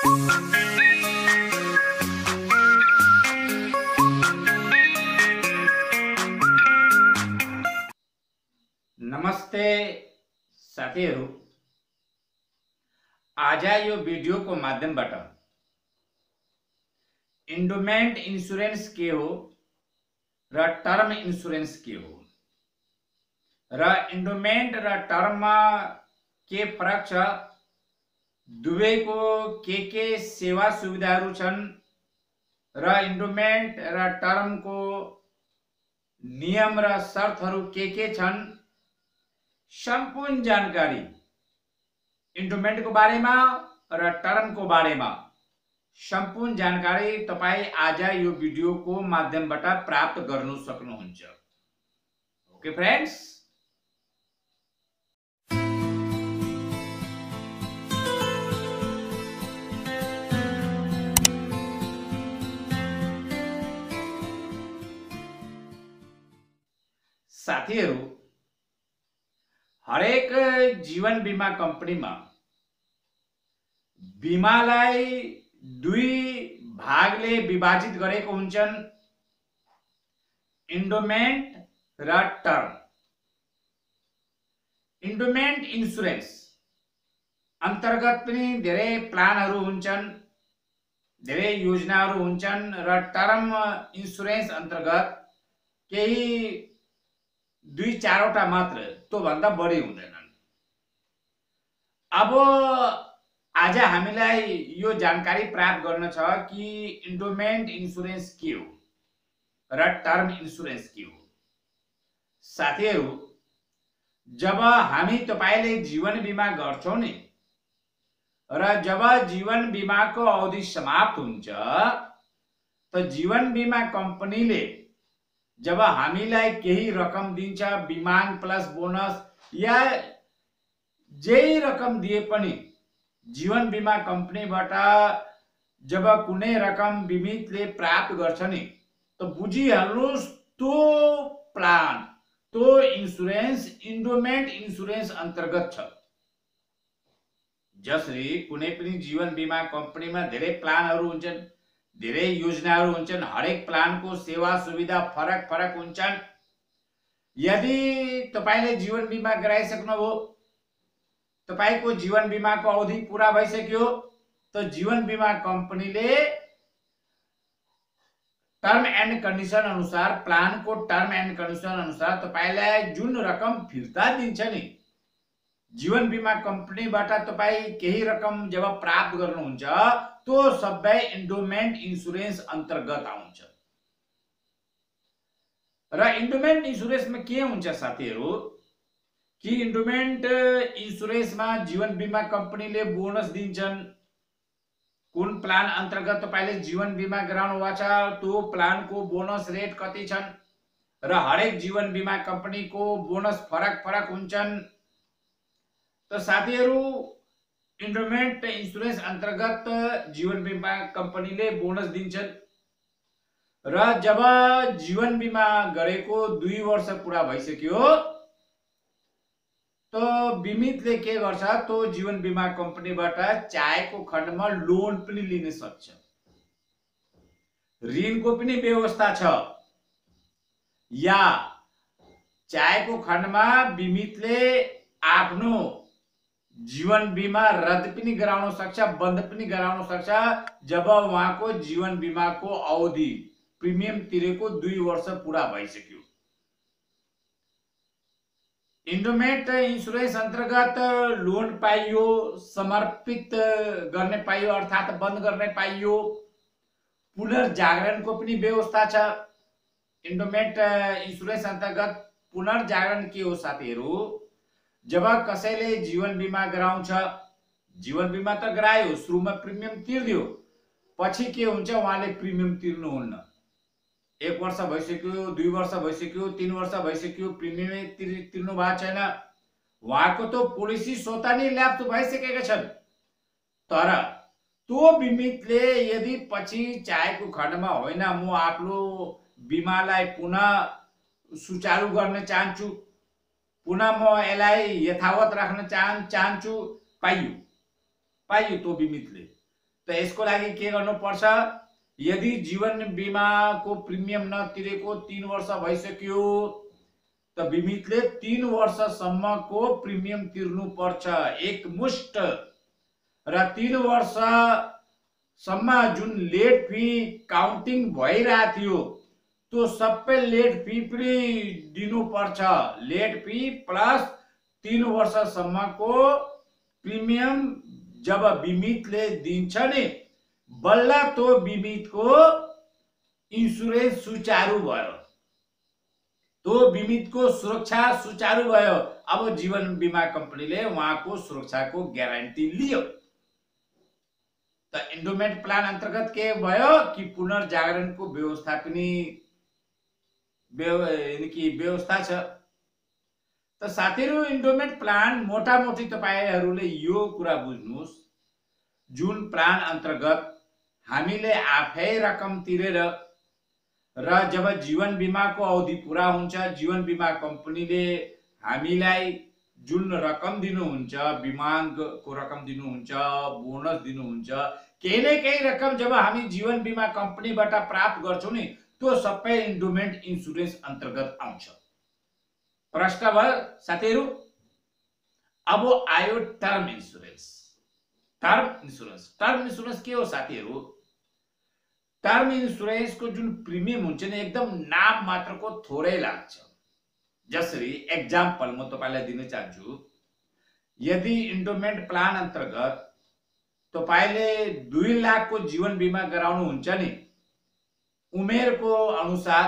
नमस्ते साथीहरु, आज यो भिडियो को माध्यमबाट इन्डोमेन्ट इन्स्योरेन्स के हो र टर्म इन्स्योरेन्स के हो र इन्डोमेन्ट र टर्ममा के फरक छ, दुवैको के सेवा सुविधाहरू छन् र इन्डोमेन्ट र टर्मको नियम र शर्तहरू के छन्, सम्पूर्ण जानकारी इन्डोमेन्ट को बारेमा र टर्म को बारेमा सम्पूर्ण जानकारी तपाई आज यो भिडियो को माध्यमबाट प्राप्त गर्नु सक्नुहुन्छ। ओके फ्रेन्ड्स, साथीहरु, हरेक जीवन बीमा कंपनी में बीमालाई दुई भागले विभाजित गरेको हुन्छन्, इन्डोमेन्ट र टर्म। इन्डोमेन्ट इन्स्योरेन्स अंतर्गत पनि धेरै प्लानहरू हुन्छन्, धेरै योजनाहरू हुन्छन् र टर्म इन्स्योरेन्स अंतर्गत केही दुई चारवटा मात्र, तो भन्दा बढी हुँदैनन्। अब आज हामीलाई यो जानकारी प्राप्त गर्न छ कि इन्डोमेन्ट इन्स्योरेन्स के हो र टर्म इन्स्योरेन्स के हो। साथीहरु, जब हामी तपाईले जीवन बीमा गर्छौं नि र जब जीवन बीमा को अवधि समाप्त हुन्छ त जीवन बीमा कम्पनीले जब हामीलाई केही रकम दिन्छ, बीमाङ प्लस बोनस या जे रकम दिए पनि जीवन बीमा कम्पनीबाट जब कुनै रकम बीमितले प्राप्त गर्छ नि त बुझिहाल्नुस् तो प्लान, तो इन्स्योरेन्स इन्डोमेन्ट इन्स्योरेन्स अन्तर्गत छ। जसरी कुनै पनि जीवन बीमा कम्पनीमा धेरै प्लानहरू हुन्छन्, धेरै योजनाहरू हुन्छन्, हरेक प्लान को सेवा सुविधा फरक फरक हुन्छन्। यदि तपाईले जीवन बीमा गराइसक्नुभयो, तपाईको जीवन बीमा को अवधि पूरा भइसक्यो त जीवन बीमा कम्पनीले टर्म एन्ड कन्डिसन अनुसार, प्लान को टर्म एन्ड कन्डिसन अनुसार तपाईलाई जुन रकम फिर्ता दिन्छ नि, जीवन बीमा कम्पनीबाट तपाई केही रकम जब प्राप्त गर्नुहुन्छ तो सबै इन्डोमेन्ट इन्स्योरेन्स अन्तर्गत आउँछ। र इन्डोमेन्ट इन्स्योरेन्समा के हुन्छ साथीहरु कि इन्डोमेन्ट इन्स्योरेन्समा जीवन बीमा कम्पनीले बोनस दिन्छन्। कुन प्लान अन्तर्गत तपाईले जीवन बीमा गराउनु भएको छ त्यो प्लान को बोनस रेट कति छन् र हरेक जीवन बीमा कम्पनी को बोनस फरक फरक हुन्छन्। तो साथीहरु, इन्डोमेन्ट इन्स्योरेन्स अन्तर्गत जीवन बीमा कम्पनीले बोनस दिन्छन् र जब जीवन बीमा गरेको 2 वर्ष पूरा भइसक्यो तो बीमितले के गर्छ, तो जीवन बीमा कम्पनीबाट चाहेको खण्डमा लोन पनि लिन सक्छ, ऋणको पनि व्यवस्था छ, या चाहेको खण्डमा बीमितले आफ्नो जीवन बीमा रद्द पनि गराउन सक्छ, बन्द पनि गराउन सक्छ जब उहाँको जीवन बीमा को अवधि प्रिमियम तिरेको 2 वर्ष पूरा भइसक्यो। इन्डोमेन्ट इन्स्योरेन्स अन्तर्गत लोन पाइयो, समर्पित गर्ने पाइयो अर्थात बन्द गर्ने पाइयो, पुनर्जागरण को पनि व्यवस्था छ। इन्डोमेन्ट इन्स्योरेन्स अन्तर्गत पुनर्जागरण के हो साथीहरु, जब कसैले जीवन बीमा गराउँछ, जीवन बीमा त गरायो, सुरुमा प्रिमियम तिर्दियो, पछि के हुन्छ उहाँले प्रिमियम तिर्नुहुन्न, 1 वर्ष भइसक्यो, 2 वर्ष भइसक्यो, 3 वर्ष भइसक्यो, प्रिमियम तिर्नु भएको छैन, उहाँको त पोलिसी स्वतः नै ल्याप्स भइसकेका छन्। तर त्यो बीमितले यदि पछि चाहेको खण्डमा होइन म आफ्नो बीमालाई पुनः सुचारू गर्न चाहन्छु, पुनः म यसलाई यथावत राख्न चाहन्छु, पाइयो तो बीमितले त यसको लागि के गर्नुपर्छ, यदि जीवन बीमाको प्रिमियम नतिरेको 3 वर्ष भइसक्यो त बिमितले 3 वर्षसम्मको प्रिमियम तिर्नुपर्छ एकमुष्ट। र 3 वर्षसम्म जुन लेट फी काउन्टिङ भइरहेको थियो त्यो सबै लेट फी पनि दिनुपर्छ। लेट फी प्लस 3 वर्षसम्मको प्रिमियम जब बिमितले दिन्छ नि, बल्ल त्यो बिमितको इन्सुरेन्स सुचारू भयो, त्यो बिमितको सुरक्षा सुचारू भयो। अब जीवन बीमा कम्पनीले उहाँको सुरक्षाको ग्यारेन्टी लियो। त इन्डोमेन्ट प्लान अन्तर्गत के भयो कि पुनर्जागरणको व्यवस्था पनि व्यवस्था छ। त साथीहरु, इन्डोमेन्ट प्लान मोटामोटी तपाईहरुले यो कुरा बुझ्नुस्, जुन प्लान अन्तर्गत हामीले आफै रकम तिरेर र जब जीवन बीमाको अवधि पूरा हुन्छ, जीवन बीमा कम्पनीले हामीलाई जुन रकम दिनुहुन्छ, बिमाको रकम दिनुहुन्छ, बोनस दिनुहुन्छ, केही न केही रकम जब हामी जीवन बीमा कम्पनीबाट प्राप्त गर्छौं नि, त्यो सबै इन्डोमेन्ट इन्सुरेन्स अन्तर्गत आउँछ। प्रश्न भयो साथीहरु। अब आयो टर्म इन्सुरेन्स। टर्म इन्सुरेन्स के हो साथीहरु? टर्म इन्सुरेन्स को जुन प्रिमियम हुन्छ नि, एकदम नाम मात्रको थोरै लाग्छ। जसरी एक्जाम्पल म तपाईलाई दिन चाहन्छु, यदि इन्डोमेन्ट प्लान अन्तर्गत तपाईले 2 लाख को जीवन बीमा गराउनु हुन्छ नि, उमेरको अनुसार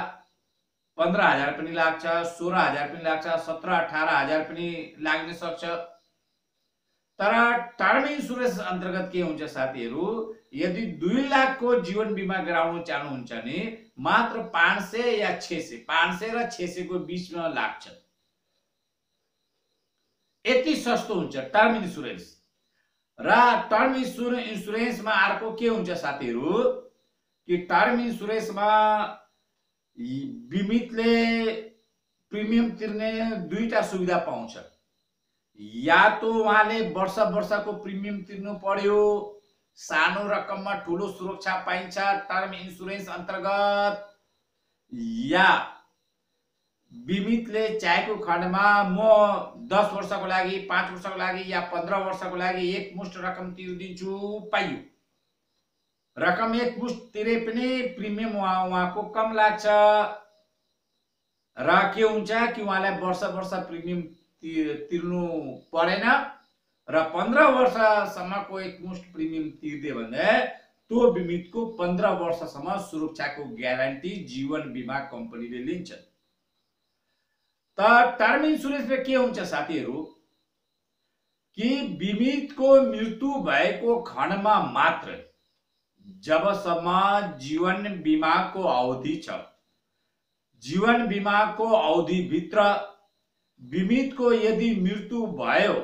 15,000 पनि लाग्छ, 16,000 पनि लाग्छ, 17-18,000 पनि लाग्न सक्छ। तर टर्म इन्सुरेन्स अन्तर्गत के हुन्छ साथीहरु, यदि 2 लाख को जीवन बीमा गराउन चाहनुहुन्छ नि, मात्र 500 या 600, 500 र 600 को बीचमा लाग्छ। यति सस्तो हुन्छ टर्म इन्सुरेन्स। र टर्म इन्सुरेन्समा अर्को के हुन्छ साथीहरु, कि टर्म इन्सुरेन्समा बिमितले प्रिमियम तिर्ने 2टा सुविधा पाउँछ। या तो उहाँले वर्ष वर्षको प्रिमियम तिर्नु पर्यो, सानो रकममा ठूलो सुरक्षा पाइन्छ टर्म इन्सुरेन्स अन्तर्गत, या बिमितले चाहेको खण्डमा म 10 वर्षको लागि, 5 वर्षको लागि या 15 वर्षको लागि एकमुष्ट रकम तिर्दिन्छु पाइयो। रकम एकमुष्ट तिरे पनि प्रिमियम उहाँको कम लाग्छ। र के हुन्छ कि उहाँलाई वर्ष वर्ष प्रिमियम तिर्नु परेन र 15 वर्षसम्मको एकमुष्ट प्रिमियम तिर्दियो भने त्यो बिमितको 15 वर्षसम्म सुरक्षाको ग्यारेन्टी जीवन बीमा कम्पनीले लिन्छ। त टर्म इन्सुरेन्समा के हुन्छ साथीहरु, कि बिमितको मृत्यु भएको खण्डमा मात्र, जबसम्म जीवन बीमाको अवधि छ, जीवन बीमाको अवधि भित्र बिमितको यदि मृत्यु भयो,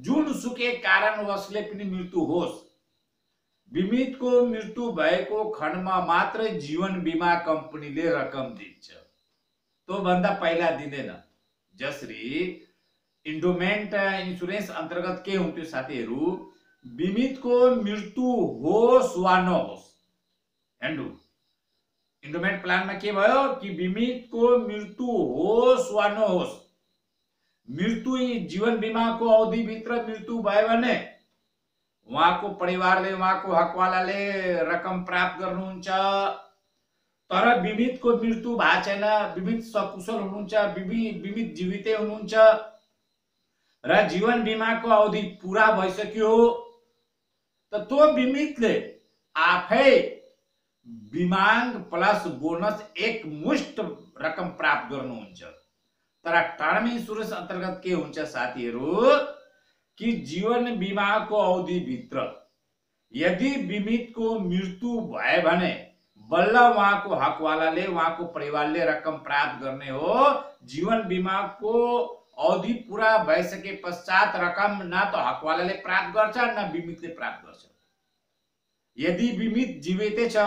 जुनसुकै कारणवशले पनि मृत्यु होस्, बिमितको मृत्यु भएको खण्डमा मात्र जीवन बीमा कम्पनीले रकम दिन्छ, त्यो भन्दा पहिला दिँदैन। जसरी इन्डोमेन्ट इन्सुरेन्स अन्तर्गत के हुन्थ्यो साथीहरु, बिमितको मृत्यु होस् वा नहोस्, इन्डोमेन्ट प्लानमा के भयो कि बिमितको मृत्यु होस् वा नहोस्, मृत्यु जीवन बीमाको अवधि भित्र मृत्यु भयो भने उहाँको परिवारले, उहाँको हकवालाले रकम प्राप्त गर्नुहुन्छ। तर बिमितको मृत्यु भएको छैन, बिमित सकुशल हुनुहुन्छ, बिमित जीवितै हुनुहुन्छ र जीवन बीमाको अवधि पूरा भइसक्यो, त त्यो बिमितले आफै बिमाङ प्लस बोनस एकमुष्ट रकम प्राप्त गर्नुहुन्छ। तर टर्म इन्सुरेन्स अन्तर्गत के हुन्छ साथीहरु, कि जीवन बीमाको अवधि भित्र यदि बिमितको मृत्यु भयो भने बल्ल उहाँको हकवालाले, उहाँको परिवारले रकम प्राप्त गर्ने हो। जीवन बीमाको अवधि पूरा भइसके पश्चात रकम न त हकवालाले प्राप्त गर्छ न बिमितले प्राप्त गर्छ। यदि बिमित जीवितै छ,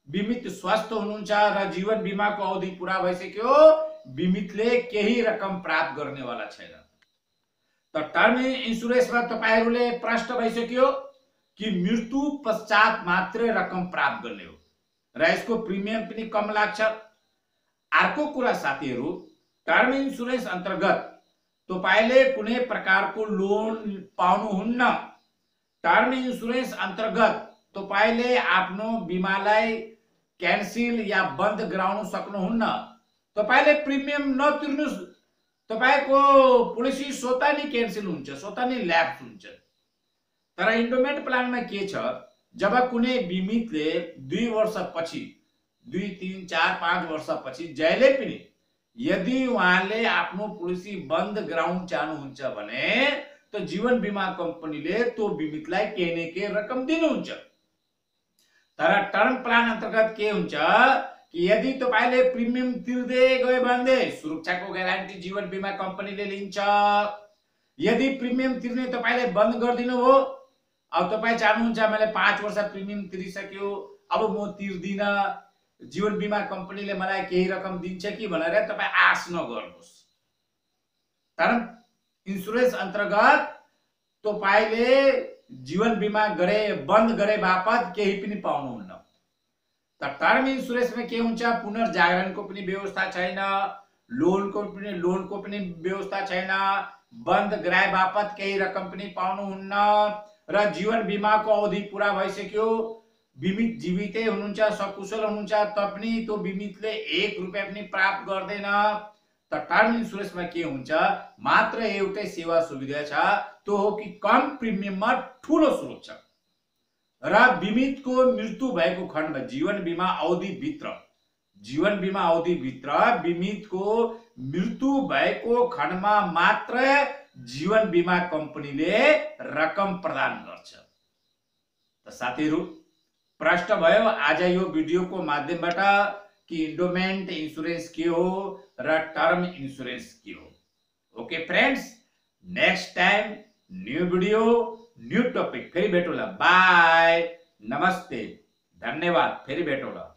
बिमित स्वस्थ हुनुहुन्छ र जीवन बीमाको अवधि पूरा भइसक्यो, बिमितले केही रकम प्राप्त गर्नेवाला छैन। त टर्म इन्सुरेन्समा तपाईहरुले प्रश्न भइसक्यो, कि मृत्यु पश्चात मात्रै रकम प्राप्त गर्ने हो र यसको प्रिमियम पनि कम लाग्छ। अर्को कुरा साथीहरू, टर्म इन्सुरेन्स अन्तर्गत तपाईले कुनै प्रकारको लोन पाउनुहुन्न। टर्म इन्सुरेन्स अन्तर्गत तपाईले आफ्नो बिमालाई क्यान्सल या बन्द गराउन सक्नुहुन्न। तपाईले प्रिमियम नतिर्नुस्, तपाईको पोलिसी स्वतः नै क्यान्सल हुन्छ, स्वतः नै ल्याप्स हुन्छ। तर इन्डोमेन्ट प्लानमा के छ, जब कुनै बिमितले 2 वर्षपछि, 2, 3, 4, 5 वर्षपछि जहिले पनि यदि उहाँले आफ्नो पोलिसी बन्द गराउन चाहनुहुन्छ भने त जीवन बीमा कम्पनीले त्यो बिमितलाई केही न केही रकम दिनुहुन्छ। तर टर्म प्लान अन्तर्गत के हुन्छ कि यदि तपाईले प्रिमियम तिर्दै गए भने सुरक्षाको ग्यारेन्टी जीवन बीमा कम्पनीले लिन्छ। यदि प्रिमियम तिर्ने तपाईले बन्द गरिदिनु हो, अब तपाई चाहनुहुन्छ मैले 5 वर्ष प्रिमियम तिरिसक्यो, अब म तिर्दिन, जीवन बीमा कम्पनीले मलाई केही रकम दिन्छ कि भनेर तपाई आश नगर्नुस्। टर्म इन्सुरेन्स अन्तर्गत तपाईले जीवन बीमा गरे बन्द गरे बापत केही पनि पाउनुहुन्न। त टर्म इन्सुरेन्समा के हुन्छ, पुनर्जागरणको पनि व्यवस्था छैन, लोनको पनि व्यवस्था छैन, बन्द गराए बापत केही रकम पनि पाउनुहुन्न र जीवन बीमाको अवधि पूरा भइसक्यो, बिमित जीवितै हुनुहुन्छ, सकुशल हुनुहुन्छ, तपनि त्यो बिमितले 1 रुपैयाँ पनि प्राप्त गर्दैन। त टर्म इन्सुरेन्समा के हुन्छ, मात्र एउटै सेवा सुविधा छ, त्यो हो कि कम प्रिमियममा ठूलो सुरक्षा र बिमितको मृत्यु भएको खण्डमा जीवन बीमा अवधि भित्र बिमितको मृत्यु भएको खण्डमा मात्र जीवन बीमा कम्पनीले रकम प्रदान गर्छ। त साथीहरू, प्रश्न भयो आज यो भिडियोको माध्यमबाट कि इन्डोमेन्ट इन्सुरेन्स के हो र टर्म इन्सुरेन्स के हो। Okay friends, next time new video new topic फेरि भेटौँला। बाय, नमस्ते, धन्यवाद, फेरि भेटौँला।